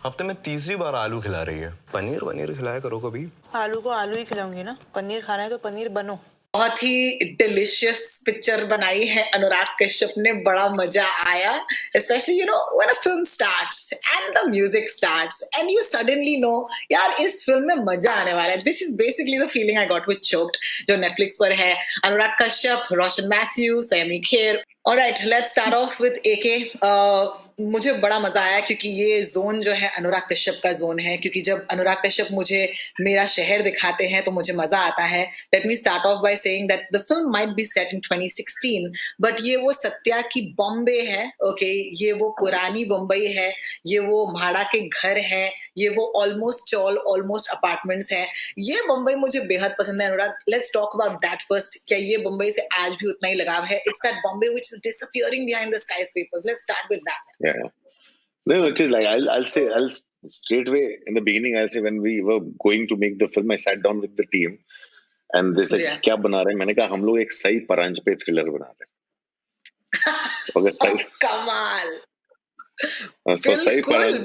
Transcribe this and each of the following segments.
हफ्ते में तीसरी बार आलू खिला रही है। पनीर वनीर खिलाया करो कभी। आलू को आलू ही खिलाऊंगी ना, पनीर खाना है तो पनीर बनो। बहुत ही डिलिशियस पिक्चर बनाई है अनुराग कश्यप ने, बड़ा मजा आया, specially when a film starts and the music starts and you suddenly know यार इस फिल्म में मजा आने वाला है. This is basically the feeling I got with Choked, जो नेटफ्लिक्स पर है. Anurag Kashyap, Roshan Mathew, Saiyami Kher. Alright, let's start off with AK. मुझे बड़ा मजा आया क्योंकि ये जोन जो है अनुराग कश्यप का जोन है, क्योंकि जब अनुराग कश्यप मुझे मेरा शहर दिखाते हैं तो मुझे मजा आता है. Let me start of by saying that the film might be set in 2016, but ये वो सत्या की बॉम्बे है. ओके, ये वो पुरानी बम्बई है, ये वो भाड़ा के घर है, ये वो ऑलमोस्ट अपार्टमेंट्स है. ये बम्बई मुझे बेहद पसंद है. Anurag, let's talk about that first. क्या ये बम्बई से आज भी उतना ही लगाव है? It's that Bombay which is disappearing behind the skyscrapers. Let's start with that. Yeah. No, it is like I'll straight away in the beginning. I'll say when we were going to make the film, I sat down with the team and they said, "क्या बना रहे हैं?" मैंने कहा हम लोग एक सही परांज पे थ्रिलर बना रहे हैं. कमाल.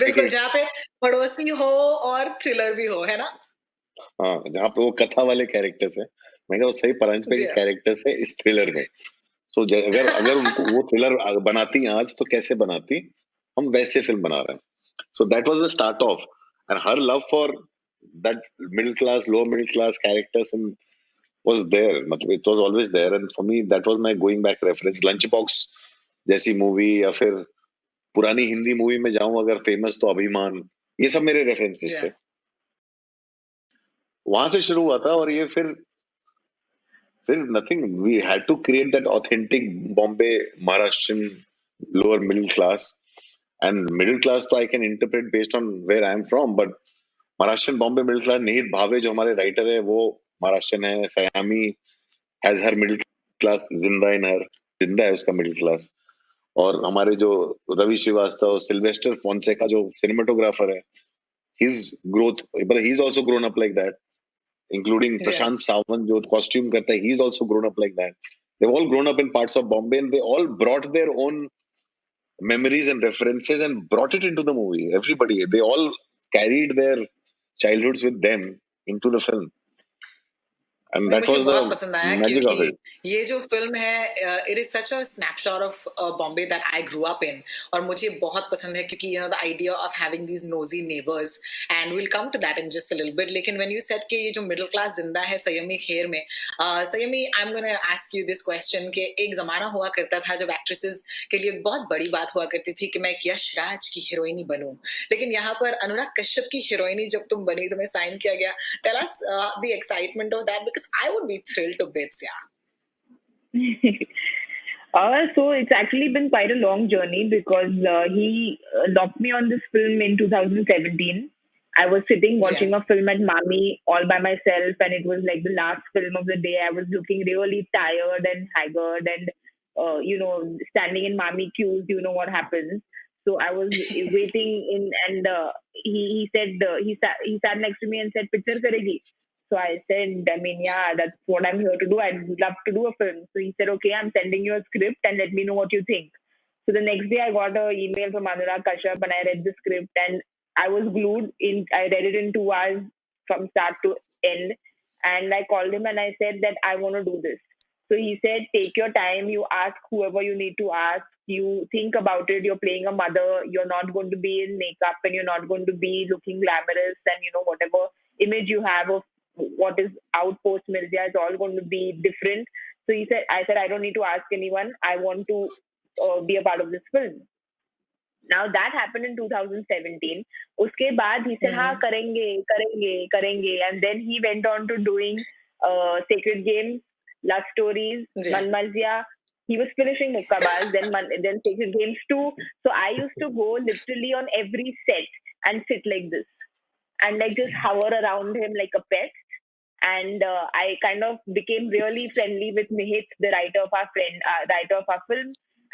बिल्कुल, जहाँ पे पड़ोसी हो और थ्रिलर भी हो, है ना? हाँ, जहाँ पे वो कथा वाले कैरेक्टर्स है, मैंने कहा वो सही परांज पे कैरेक्टर्स है इस थ्रिलर में. सो अगर उनको वो थ्रिलर बनाती आज तो कैसे बनाती, हम वैसे फिल्म बना रहे हैं. So that was the start of, and her love for that middle class, lower middle class characters and was there. मतलब it was always there, and for me that was my going back reference. Lunchbox जैसी movie, या फिर पुरानी Hindi movie में जाऊं अगर famous तो अभिमान, ये सब मेरे रेफरेंसेस थे. वहां से शुरू हुआ था, और ये फिर nothing, we had to create that authentic Bombay Maharashtrian lower middle class. And middle class तो I can interpret based on where I am from, but Maharashtrian Bombay middle class, निहित भावे जो हमारे राइटर है वो महाराष्ट्रन है. सयामी has her middle class जिंदा in her, जिंदा है उसका middle class. और हमारे जो रवि श्रीवास्तव, सिल्वेस्टर फोंसेका जो सिनेमेटोग्राफर है, his growth, but he's also grown up like that. Including Prashant Sawant, जो costume करता है, he's also grown up like that. They've all grown up in parts of Bombay, and they all brought their own memories and references and brought it into the movie. Everybody, they all carried their childhoods with them into the film. And that was the magic of it. ये जो film है, it is such a snapshot of Bombay that I grew up in, और मुझे बहुत पसंद है क्योंकि the idea of having these nosy neighbors, and we'll come to that in just a little bit. लेकिन when you said कि ये जो middle class जिंदा है सयमी खेर में, Saiyami, I'm gonna ask you this question कि एक जमाना हुआ करता था जब एक्ट्रेसेस के लिए बहुत बड़ी बात हुआ करती थी कि मैं यश राज की हीरोइनी बनूं, लेकिन यहाँ पर अनुराग कश्यप की हीरोइनी जब तुम बनी, तुम्हें साइन किया गया. Tell us the excitement of that, because I would be thrilled to bits, yeah. So it's actually been quite a long journey because he locked me on this film in 2017. I was sitting watching a film at Mami all by myself, and it was like the last film of the day. I was looking really tired and haggard, and standing in Mami queues, you know what happens. So I was waiting in, and he said he sat next to me and said, "Picture karegi." So I said, I mean, yeah, that's what I'm here to do. I'd love to do a film. So he said, okay, I'm sending you a script and let me know what you think. So the next day I got an email from Anurag Kashyap and I read the script and I was glued in. I read it in 2 hours from start to end. And I called him and I said that I want to do this. So he said, take your time. You ask whoever you need to ask. You think about it. You're playing a mother. You're not going to be in makeup and you're not going to be looking glamorous and, whatever image you have of what is outpost Mirzia is all going to be different. So I said, I don't need to ask anyone. I want to be a part of this film. Now that happened in 2017. Uske baad he said, हाँ करेंगे. And then he went on to doing Sacred Games, Love Stories, Man Marzia. He was finishing Mukkabaz, then Sacred Games 2. So I used to go literally on every set and sit like this. And like just hover around him like a pet. And I kind of became really friendly with Nihit, the writer of our film.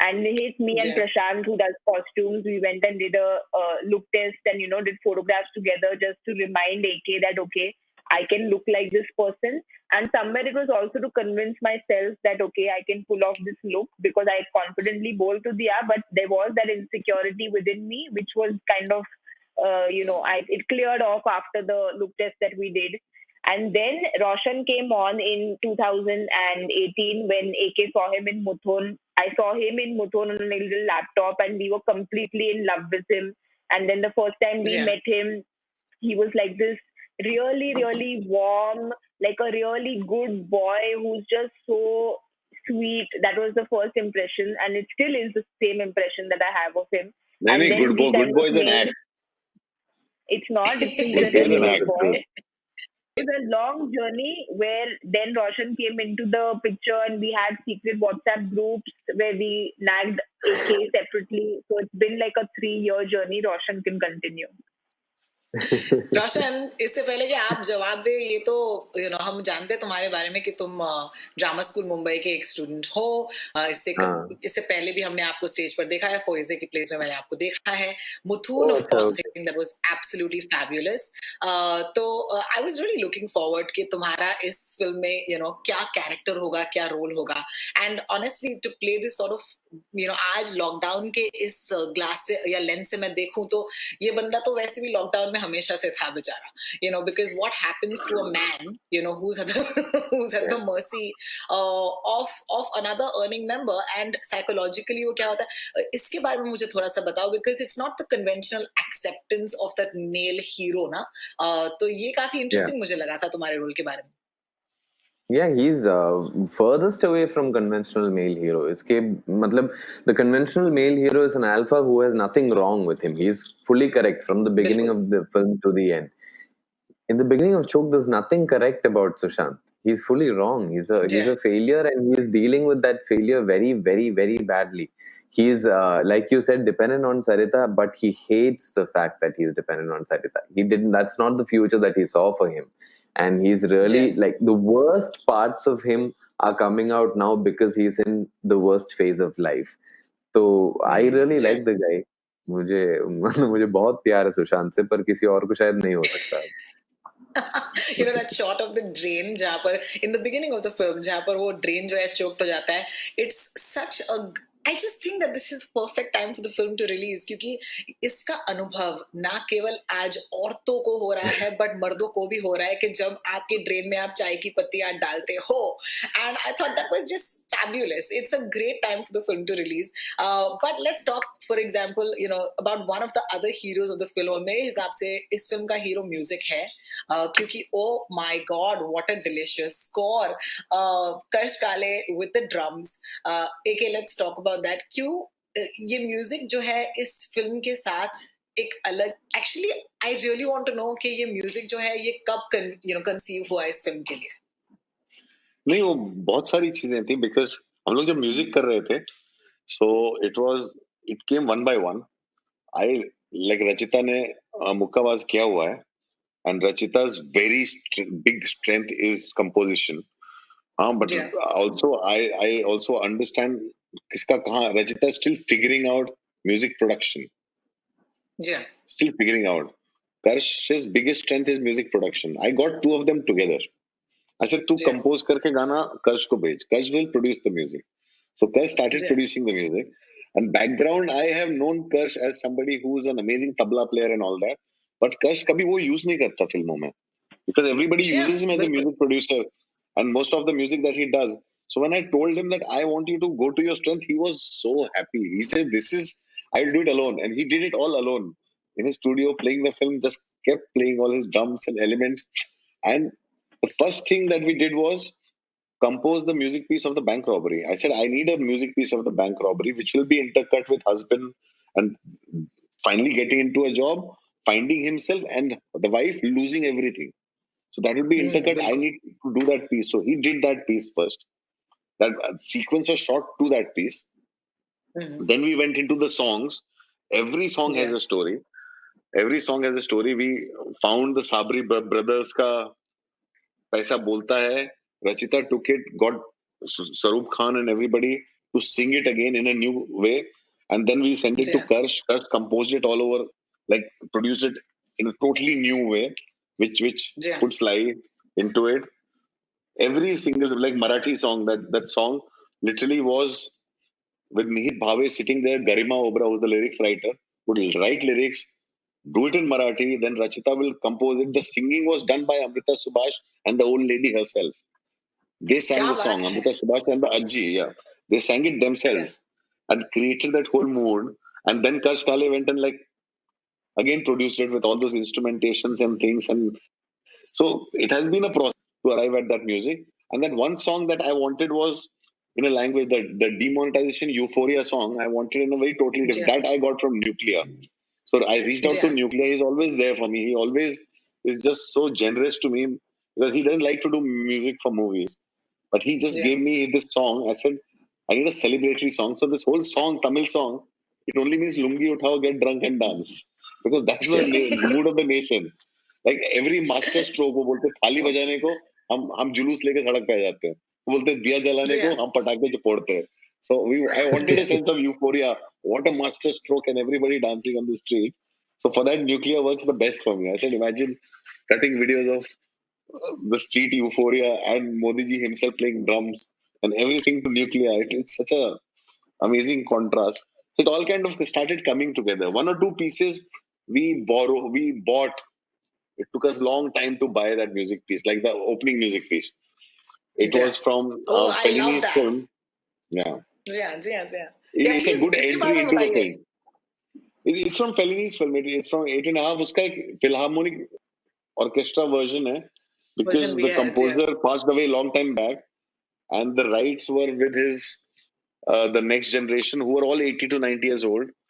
And Nihit, me and Prashant, who does costumes, we went and did a look test and, did photographs together just to remind AK that, okay, I can look like this person. And somewhere it was also to convince myself that, okay, I can pull off this look because I confidently bowled to Diya, but there was that insecurity within me, which was kind of it cleared off after the look test that we did. And then Roshan came on in 2018 when AK saw him in Muthon. I saw him in Muthon on a little laptop, and we were completely in love with him. And then the first time we Yeah. met him, he was like this really, really warm, like a really good boy who's just so sweet. That was the first impression, and it still is the same impression that I have of him. नहीं And नहीं, then we good kind boy of is an made. act. It's not. He's Good a boy is really an good act. boy. It's a long journey where then Roshan came into the picture, and we had secret WhatsApp groups where we nagged AK separately. So it's been like a 3-year journey. Roshan can continue. रोशन, इससे पहले कि आप जवाब दे, ये तो हम जानते हैं तुम्हारे बारे में कि तुम ड्रामा स्कूल मुंबई के एक स्टूडेंट हो। इससे पहले भी हमने आपको स्टेज पर देखा है, फोइजे की प्लेस में मैंने आपको देखा है। Moothon, of course, thing that was absolutely fabulous. तो I was really looking forward कि तुम्हारा इस फिल्म में क्या कैरेक्टर होगा, क्या रोल होगा। And honestly to play this sort of आज लॉकडाउन के इस ग्लास से या लेंस से मैं देखूं तो ये बंदा तो वैसे भी लॉकडाउन में हमेशा से था बेचारा, because what happens to a man who's at the who's at the mercy of another earning member, and psychologically वो क्या होता है, इसके बारे में मुझे थोड़ा सा बताओ, because it's not the conventional acceptance of that male hero ना। तो ये काफी इंटरेस्टिंग मुझे लगा था तुम्हारे रोल के बारे में। Yeah, he's furthest away from conventional male hero. इसके मतलब the conventional male hero is an alpha who has nothing wrong with him. He's fully correct from the beginning of the film to the end. In the beginning of Chok, there's nothing correct about Sushant. He's fully wrong. He's a failure, and he's dealing with that failure very, very, very badly. He's like you said, dependent on Sarita, but he hates the fact that he's dependent on Sarita. He didn't. That's not the future that he saw for him. And he's really like the worst parts of him are coming out now because he's in the worst phase of life. So I really like the guy. मुझे बहुत प्यार है सुशांत से, पर किसी और को शायद नहीं हो सकता। that shot of the drain जहाँ पर in the beginning of the film जहाँ पर वो drain जो है choked हो जाता है, it's such a I just think that this is the perfect time for the film to release, क्योंकि इसका अनुभव ना केवल आज औरतों को हो रहा है बट मर्दों को भी हो रहा है कि जब आपके ड्रेन में आप चाय की पत्तियां डालते हो। And I thought that was just fabulous. It's a great time for the film to release. But let's talk, for example, about one of the other heroes of the film. और मेरे हिसाब से इस फिल्म का hero music है, क्योंकि oh my god, what a delicious score. कर्ष काले with the drums. AK, let's talk about that. क्यों ये म्यूजिक जो है इस फिल्म के साथ एक अलग, actually I really want to know कि ये म्यूजिक जो है ये कब कंसीव हुआ इस फिल्म के लिए। नहीं, वो बहुत सारी चीजें थी, बिकॉज हम लोग जब म्यूजिक कर रहे थे, so it came one by one. I like Rachita ने मुक्काबाज किया हुआ है, and रचिता's very big strength is composition. but also I also understand किसका कहाँ, Rachita still figuring out music production. Still figuring out. Karsh's biggest strength is music production. I got two of them together. I said, तू compose करके गाना कर्ष को भेज. Karsh will produce the music. So Karsh started producing the music. And background, I have known Karsh as somebody who is an amazing tabla player and all that. But Karsh कभी वो use नहीं करता फिल्मों में. Because everybody uses him as a music producer. And most of the music that he does. So when I told him that I want you to go to your strength, he was so happy. He said, I'll do it alone. And he did it all alone. In his studio, playing the film, just kept playing all his drums and elements. And the first thing that we did was compose the music piece of the bank robbery. I said, I need a music piece of the bank robbery, which will be intercut with husband and finally getting into a job, finding himself, and the wife losing everything. So that will be intercut. I need to do that piece. So he did that piece first. That sequence was shot to that piece. Then we went into the songs. Every song has a story. Every song has a story. We found the Sabri brothers ka Paisa Bolta Hai. Rachita took it, got Sarup Khan and everybody to sing it again in a new way. And then we sent it to Karsh. Karsh composed it all over, like produced it in a totally new way, which puts life into it. Every single, like Marathi song, that song literally was with Nihit Bhave sitting there. Garima Obra, who's the lyrics writer, would write lyrics do it in Marathi, then Rachita will compose it. The singing was done by Amrita Subhash and the old lady herself. They sang क्या the song, बात है? Amrita Subhash and the Ajji, yeah. They sang it themselves and created that whole mood. And then Karsh Kale went and like again produced it with all those instrumentations and things. And so it has been a process to arrive at that music. And then one song that I wanted was in a language that the Demonetization Euphoria song, I wanted in a very totally different. Yeah. That I got from Nuclear. So I reached out to Yeah. Nuclear. He's always there for me. He always is just so generous to me because he doesn't like to do music for movies. But he just Yeah. gave me this song. I said, I need a celebratory song. So this whole song, Tamil song, it only means lungi uthao, get drunk and dance. Because that's the mood of the nation. Like every master stroke वो बोलते थाली बजाने को हम जुलूस लेके सड़क पे आ जाते हैं वो बोलते दिया जलाने को Yeah. हम पटाखे फोड़ते हैं so I wanted a sense of euphoria what a master stroke and everybody dancing on the street so for that Nuclear works the best for me I said imagine cutting videos of the street euphoria and Modi ji himself playing drums and everything to Nuclear it's such a amazing contrast so it all kind of started coming together one or two pieces we bought it took us long time to buy that music piece, like the opening music piece. It Yeah. was from Oh, I love Fellini's that. film. Yeah, Yeah. Yeah. Yeah. it's a Please good इसके entry बारे में into the बताइए. film. It's from Fellini's film. It's from 8.5. उसका एक philharmonic orchestra version है Version because भी the है. Yeah. composer passed away a long time back, and the rights were with his the next generation who are all 80 to 90 years old.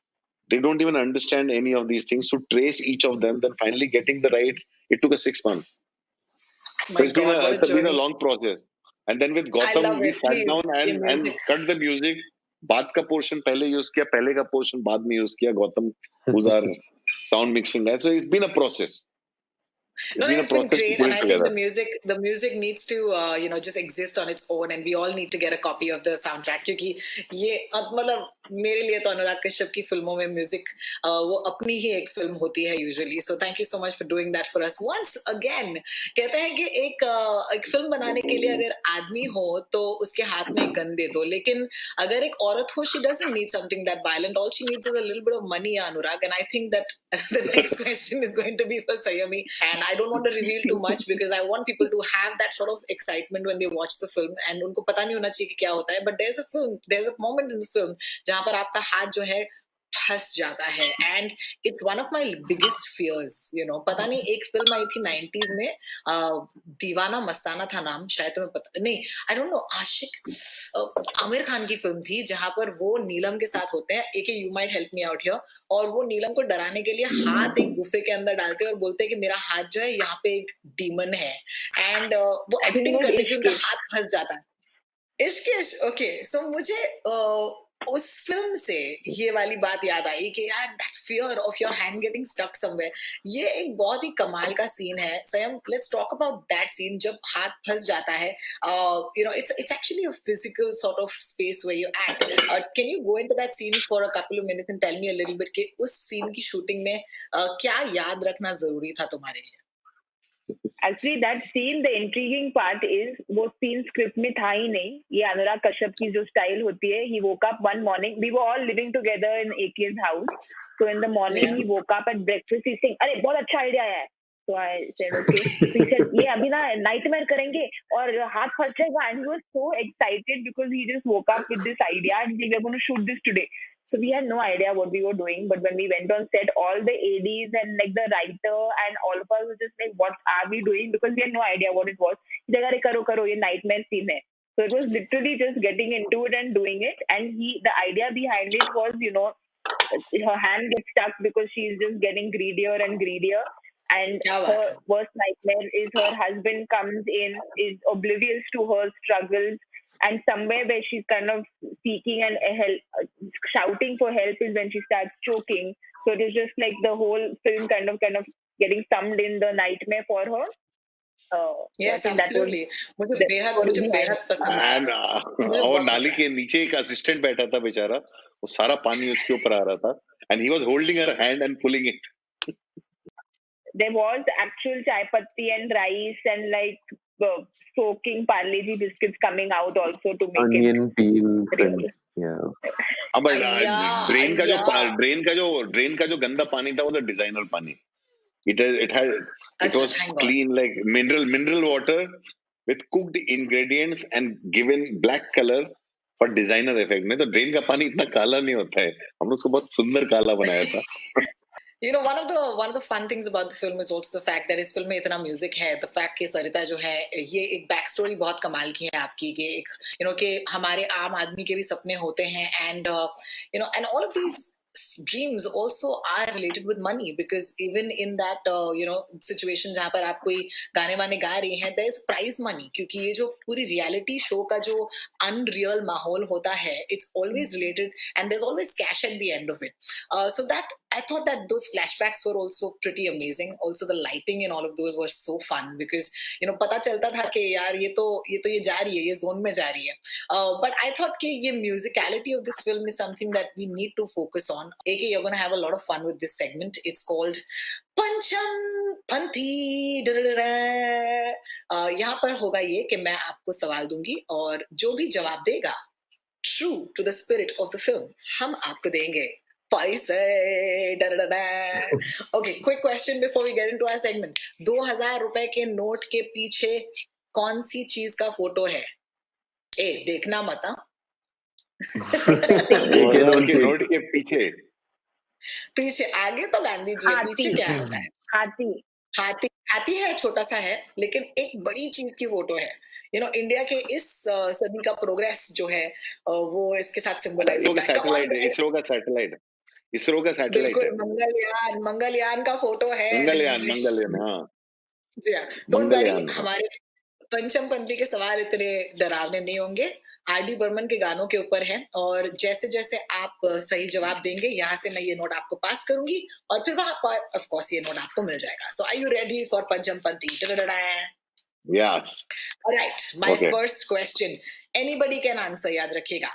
They don't even understand any of these things. So trace each of them, then finally getting the rights. It took us 6 months. So My God, what a it's been a journey. long process. And then with I Gotham, love we it. sat Please, down ये and music. cut the music. बाद का portion पहले use किया, पहले का portion बाद में use किया. Gotham, who's our sound mixing guy. So it's been a process. No, It's it's been a been process to great, put and it I think together. the music needs to just exist on its own, and we all need to get a copy of the soundtrack क्योंकि ये मतलब मेरे लिए तो अनुराग कश्यप की फिल्मों में music वो अपनी ही एक फिल्म होती है usually so thank you so much for doing that for us once again कहते हैं कि एक फिल्म बनाने के लिए अगर आदमी हो तो उसके हाथ में एक गन दे दो लेकिन अगर एक औरत हो she doesn't need something that violent all she needs is a little bit of money Anurag and I think that the next question is going to be for Sayami and I don't want to reveal too much because I want people to have that sort of excitement when they watch the film and उनको पता नहीं होना चाहिए कि क्या होता है but there's a moment in the film जहाँ पर आपका हाथ जो है फंस जाता है and it's one of my biggest fears पता नहीं एक फिल्म आई थी 90s में दीवाना मस्ताना था नाम शायद तुम्हें पता नहीं आई डोंट नो आशिक आमिर खान की फिल्म थी जहां पर वो नीलम के साथ होते हैं एक you might help me out here और वो नीलम को डराने के लिए हाथ एक गुफे के अंदर डालते हैं और बोलते हैं कि मेरा हाथ जो है यहाँ पे एक डीमन है एंड वो एक्टिंग करते कि उनका हाथ फंस जाता है इश्क ओके सो मुझे उस फिल्म से ये वाली बात याद आई कि यार that fear of your hand getting stuck somewhere ये एक बहुत ही कमाल का सीन है Saiyami let's talk about that scene जब हाथ फंस जाता है it's actually a physical sort of space where you act can you go into that scene for a couple of minutes and tell me a little bit कि उस scene की shooting में क्या याद रखना जरूरी था तुम्हारे लिए Actually, that scene, the intriguing part is वो scene script में था ही नहीं ये अनुराग कश्यप की जो style होती है he woke up one morning we were all living together in AK's house so in the morning he woke up at breakfast he's saying अरे बहुत अच्छा idea है so I said okay so he said ये अभी ना nightmare करेंगे और हाथ फंस जाएगा and he was so excited because he just woke up with this idea and we were going to shoot this today. So we had no idea what we were doing, but when we went on set, all the ADs and like the writer and all of us were just like, "What are we doing?" Because we had no idea what it was. He's like, "अरे करो, ये nightmare scene है." So it was literally just getting into it and doing it. And the idea behind it was, her hand gets stuck because she's just getting greedier and greedier. And her worst nightmare is her husband comes in, is oblivious to her struggles. And somewhere where she's kind of seeking and help, shouting for help is when she starts choking. So it is just like the whole film kind of getting summed in the nightmare for her. Yes, absolutely. मुझे बेहद पसंद आया। And और नाली के नीचे एक assistant बैठा था बेचारा, वो सारा पानी उसके ऊपर आ रहा था, and he was holding her hand and pulling it. There was actual chai patti and rice and like soaking Parle-G biscuits coming out also to make onion it peels real. and Yeah. अब Yeah, drain का जो yeah. Drain का जो गंदा पानी था वो तो डिजाइनर पानी. It अच्छा, was thank God. clean like mineral water with cooked ingredients and given black color for designer effect. नहीं तो ड्रेन का पानी इतना काला नहीं होता है. हमने उसको बहुत सुंदर काला बनाया था. You know, one of the fun things about the film is also the fact that इस फिल्म में इतना म्यूजिक है. The fact कि सरिता जो है, ये एक बैक स्टोरी बहुत कमाल की है आपकी, कि एक कि हमारे आम आदमी के भी सपने होते हैं, and and all of these dreams also are related with money, because even in that situation जहाँ पर आप कोई गाने वाने गा रही हैं, there is prize money, क्योंकि ये जो पूरी रियलिटी शो का जो अनरियल माहौल होता है, it's always related and there's always cash at the end of it. So that I thought that those flashbacks were also pretty amazing. Also the lighting in all of those was so fun, because पता चलता था कि यार ये जा रही है, ये जोन में जा रही है. But I thought कि ये musicality of this film is something that we need to focus on. AK, you're going to have a lot of fun with this segment. It's called पंचम पंथी. यहाँ पर होगा ये कि मैं आपको सवाल दूंगी, और जो भी जवाब देगा true to the spirit of the film, हम आपको देंगे पैसे. Okay, quick question before we get into our segment. 2000 रुपए के नोट के पीछे कौन सी चीज का फोटो है? ए, देखना मत. 2000 के नोट के पीछे आगे तो गांधी जी है, पीछे क्या होता है? हाथी है, छोटा सा है, लेकिन एक बड़ी चीज की फोटो है. इंडिया के इस सदी का प्रोग्रेस जो है, वो इसके साथ सिंबलाइज होता है. इसरो का सैटेलाइट है. मंगलयान का फोटो है. मंगलयान. हाँ जी हाँ, डोंट वरी. हमारे पंचम पंथी के सवाल इतने डरावने नहीं होंगे. आर.डी. बर्मन के गानों के ऊपर है, और जैसे जैसे आप सही जवाब देंगे, यहाँ से मैं ये नोट आपको पास करूंगी, और फिर वहां पर ऑफ कोर्स ये नोट आपको मिल जाएगा. सो आर यू रेडी फॉर पंचम पंथी? Yes. Alright, my first question. Anybody can answer, याद रखिएगा.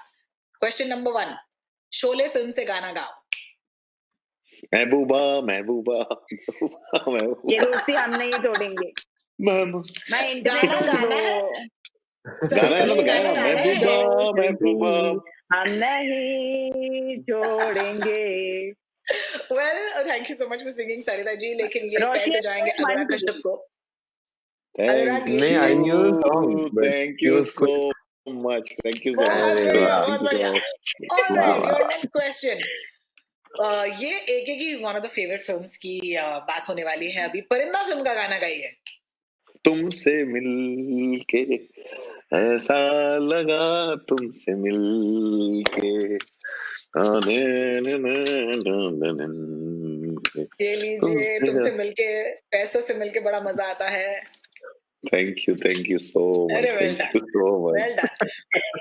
Question number 1. शोले फिल्म से गाना गाओ. महबूबा. ये दोस्ती हम नहीं तोड़ेंगे. मैं गाना है. महबूबा हम नहीं छोड़ेंगे. Well, thank you so much for singing, Sarita जी. लेकिन ये पैसे जाएंगे अनुराग कश्यप को. Thank you so much. बहुत बढ़िया. Alright, your next question. ये एक की one of the favorite films की बात होने वाली है अभी. परिंदा फिल्म का गाना गाइए. तुमसे मिलके ऐसा लगा, तुमसे मिलके. ये लीजिए, तुमसे मिलके, पैसों से मिलके बड़ा मजा आता है. Thank you so much. अरे well done.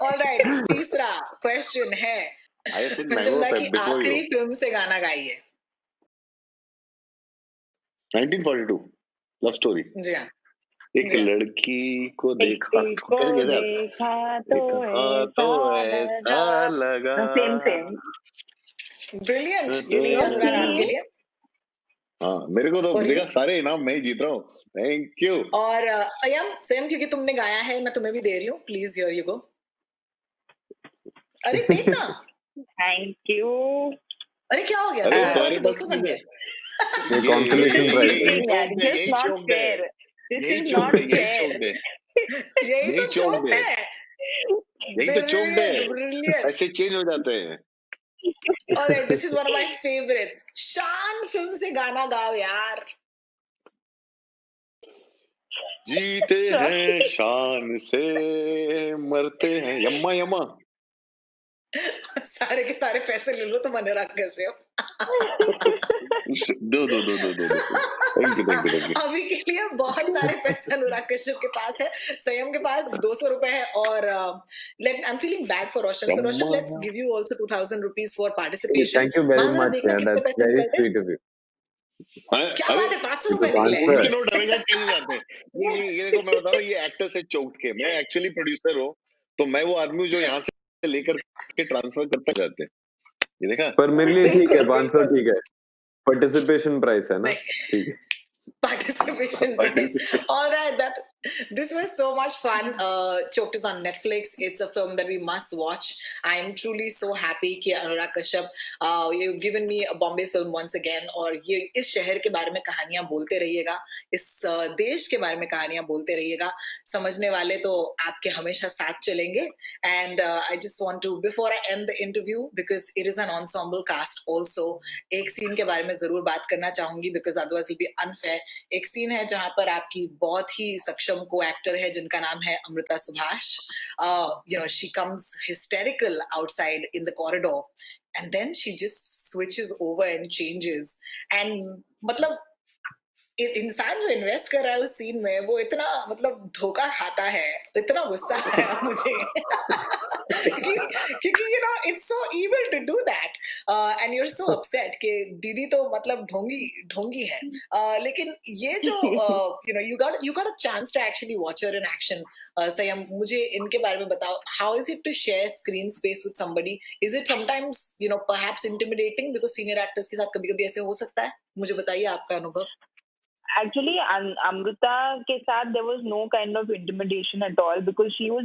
All right, तीसरा क्वेश्चन है. पंचमदा की आखिरी फिल्म से गाना गाइए. 1942 लव स्टोरी. जी हाँ. एक लड़की को देखा तो ऐसा लगा. सेम. ब्रिलियंट. ये नहीं अनुराग आपके लिए. हाँ, मेरे को तो देखा सारे इनाम मैं ही जीत रहा हूँ. Thank you. और सेम क्योंकि तुमने गाया है, मैं तुम्हें भी दे रही हूँ. Please here you go. अरे टेक ना. Thank you. अरे क्या हो गया? तुम्हारे पास ये consolation prize This is not fair. यही तो चोक है. ऐसे चेंज हो जाते हैं. Alright, this is one of my favorites. शान फिल्म से गाना गाओ यार. जीते हैं शान से, मरते हैं यम्मा. सारे के सारे पैसे ले लो तुम अनुराग कश्यप. दो. Thank you. अभी के लिए बहुत सारे पैसे अनुराग कश्यप के पास है. संयम के पास 200 रुपए है, और I'm feeling bad for Roshan. So Roshan, let's give you also 2000 rupees for participation. Thank you very much. That's very sweet of you. क्या बात है, 500 रुपए निकले. नोट हमेशा चेंज जाते हैं. ये देखो, मैं बता रहा हूँ, ये एक्टर से चौक के. मैं एक्चुअली प्रोड्यूसर हूँ, तो मैं वो आदमी हूँ जो यहाँ से लेकर के ट्रांसफर करता जाते हैं. ये देखा. पर मेरे लिए ठीक है, 500 ठीक है. पार्टिसिपेशन प्राइस है ना. ठीक है. Participation prize. All right, This was so much fun. Choked is on Netflix. It's a film that we must watch. I'm truly so happy कि Anurag Kashyap, you've given me a Bombay film once again. और ये इस शहर के बारे में कहानियां बोलते रहिएगा, इस देश के बारे में कहानियां बोलते रहिएगा. समझने वाले तो आपके हमेशा साथ चलेंगे. And I just want to, before I end the interview, because it is an ensemble cast also, एक सीन के बारे में जरूर बात करना चाहूंगी because otherwise it will be unfair. एक सीन है जहां पर आपकी बहुत ही सक्षम को एक्टर है जिनका नाम है Amruta Subhash. She comes hysterical outside in the corridor and then she just switches over and changes. And मतलब इंसान जो इन्वेस्ट कर रहा है उस सीन में वो इतना मतलब धोखा खाता है, इतना गुस्सा आया मुझे क्योंकि it's so evil to do that, and you're so upset कि दीदी तो मतलब ढोंगी है. लेकिन ये जो you got a chance to actually watch her in action. संयम, मुझे इनके बारे में बताओ. How is it to share screen space with somebody? Is it sometimes perhaps intimidating because senior actors के साथ कभी-कभी ऐसे हो सकता है? मुझे बताइए आपका अनुभव. Actually, Amrita ke saath, there was no kind of intimidation at all because she was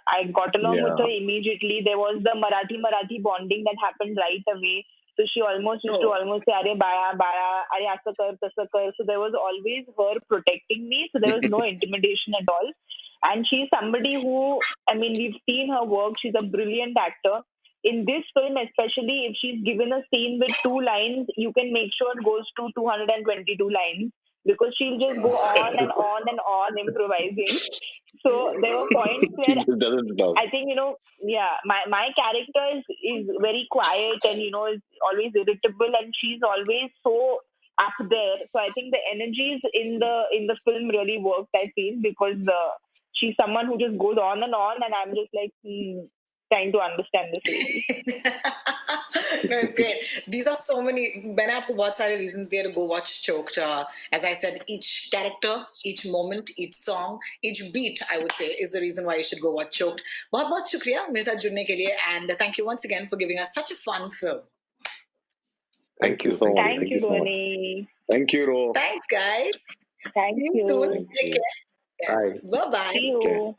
I got along with her immediately. There was the Marathi bonding that happened right away. So she almost used to almost say, "Arey baya, arey aisa kar, tasa kar." So there was always her protecting me. So there was no intimidation at all. And she's somebody who, I mean, we've seen her work. She's a brilliant actor. In this film, especially if she's given a scene with 2 lines, you can make sure it goes to 222 lines because she'll just go on and on and on improvising. So there were points She where just doesn't stop. I think, my character is very quiet and, is always irritable and she's always so up there. So I think the energies in the film really worked, I feel, because she's someone who just goes on and I'm just like, trying to understand this lady. No, it's great. These are so many. मैंने आपको बहुत सारे reasons दिए to go watch Choked. As I said, each character, each moment, each song, each beat, I would say, is the reason why you should go watch Choked. बहुत बहुत शुक्रिया मेरे साथ जुड़ने के लिए, and thank you once again for giving us such a fun film. Thank you so much. Thank you, so much. Dhoni. Thank you, Ro. Thanks, guys. Thank See you. soon. Take care. Yes. Bye. Bye-bye. See you.